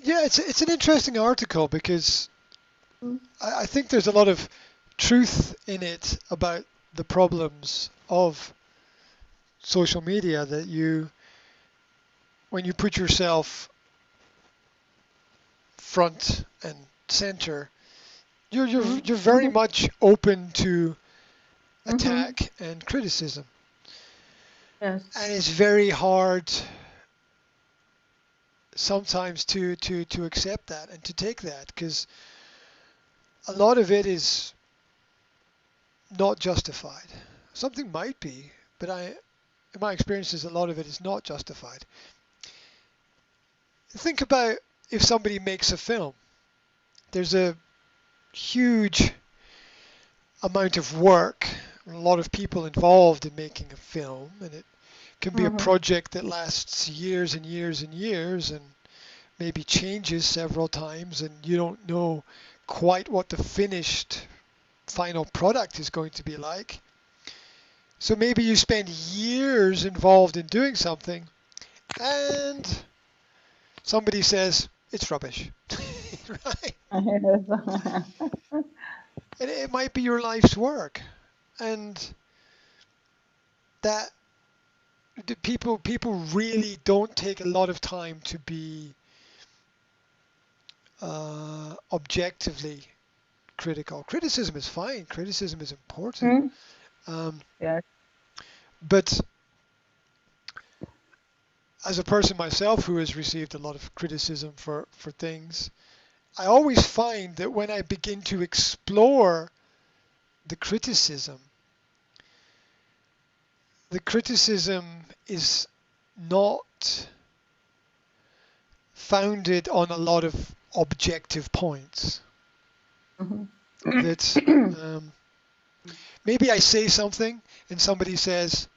Yeah, it's an interesting article because I think there's a lot of truth in it about the problems of social media that when you put yourself front and center, you're very much open to Mm-hmm. attack and criticism, Yes. and it's very hard sometimes to accept that and to take that because a lot of it is not justified. Something might be, but in my experiences, a lot of it is not justified. Think about if somebody makes a film. There's a huge amount of work, a lot of people involved in making a film, and it can be a Mm-hmm. project that lasts years and years and years and maybe changes several times, and you don't know quite what the finished final product is going to be like. So maybe you spend years involved in doing something, and somebody says it's rubbish, right? And it might be your life's work, and that people really don't take a lot of time to be objectively critical. Criticism is fine. Criticism is important. Mm-hmm. Um, Yes. but as a person myself who has received a lot of criticism for things, I always find that when I begin to explore the criticism is not founded on a lot of objective points. That Mm-hmm. um, maybe I say something and somebody says,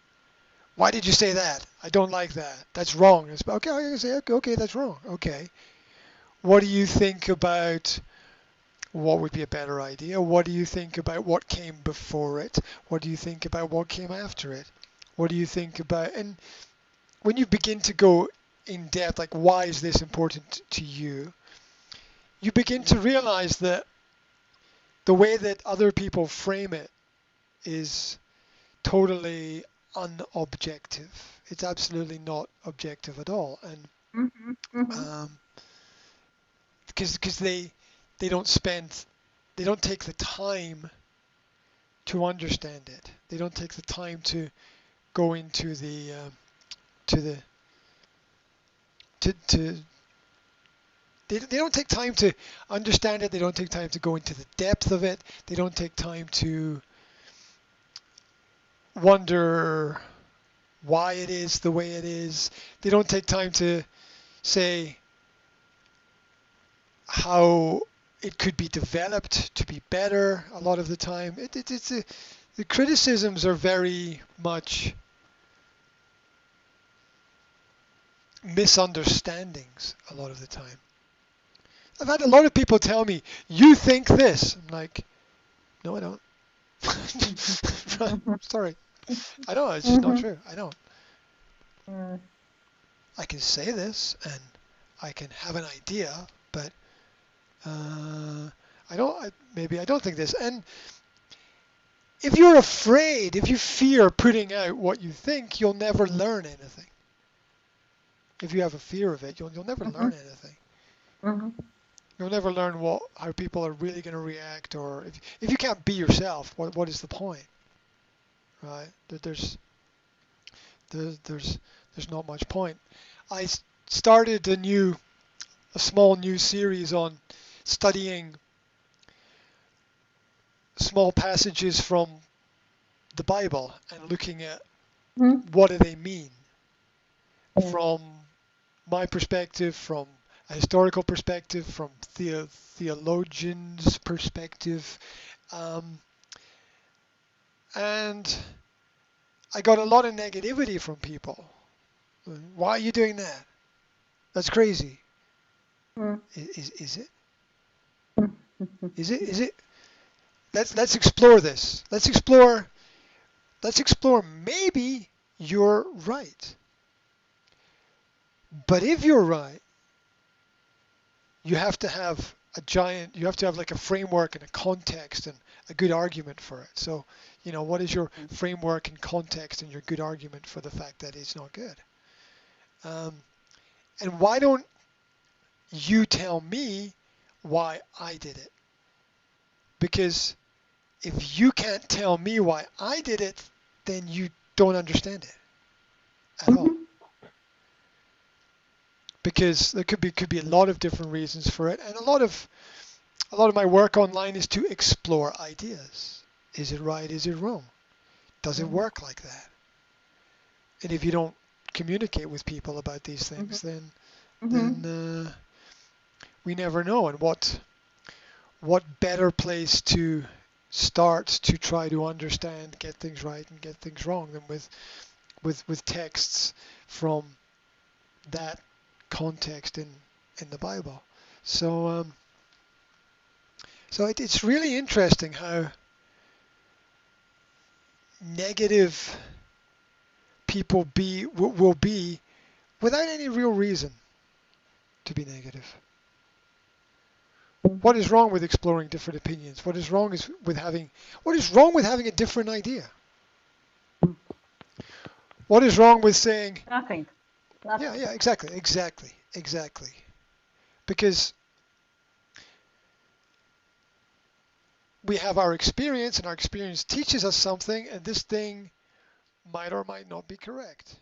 "Why did you say that? I don't like that. That's wrong." It's okay. I can say, "Okay, okay, that's wrong." Okay. What do you think about what would be a better idea? What do you think about what came before it? What do you think about what came after it? What do you think about? And when you begin to go in depth, like why is this important to you? You begin to realize that the way that other people frame it is totally unobjective. It's absolutely not objective at all, and Mm-hmm. Mm-hmm. um, because they don't spend they don't take the time to understand it. They don't take the time to go into the to the to they don't take time to understand it. They don't take time to go into the depth of it. They don't take time to wonder why it is the way it is. They don't take time to say how it could be developed to be better a lot of the time. The criticisms are very much misunderstandings a lot of the time. I've had a lot of people tell me, "You think this." I'm like, "No, I don't." Sorry. I don't. It's just not Mm-hmm. true. I don't. I can say this and I can have an idea, but I don't. Maybe I don't think this. And if you're afraid, if you fear putting out what you think, you'll never learn anything. If you have a fear of it, you'll never Mm-hmm. learn anything. Mm-hmm. You'll never learn how people are really going to react, or if you can't be yourself, what is the point, right? There's there's there's not much point. I started a small new series on studying small passages from the Bible and looking at Mm-hmm. what do they mean Yes. from my perspective, from a historical perspective, from theologians' perspective, um, and I got a lot of negativity from people. Why are you doing that? That's crazy. Is it? Is it? Is it? Let's explore this. Let's explore. Maybe you're right. But if you're right, you have to have you have to have like a framework and a context and a good argument for it. So, what is your framework and context and your good argument for the fact that it's not good? And why don't you tell me why I did it? Because if you can't tell me why I did it, then you don't understand it at all. Because there could be a lot of different reasons for it, and a lot of my work online is to explore ideas. Is it right? Is it wrong? Does it work like that? And if you don't communicate with people about these things, then we never know. And what better place to start to try to understand, get things right and get things wrong than with texts from that context in the Bible. So it's really interesting how negative people will be without any real reason to be negative. What is wrong with exploring different opinions? What is wrong with having a different idea? What is wrong with saying Nothing. Yeah, exactly. Because we have our experience, and our experience teaches us something, and this thing might or might not be correct.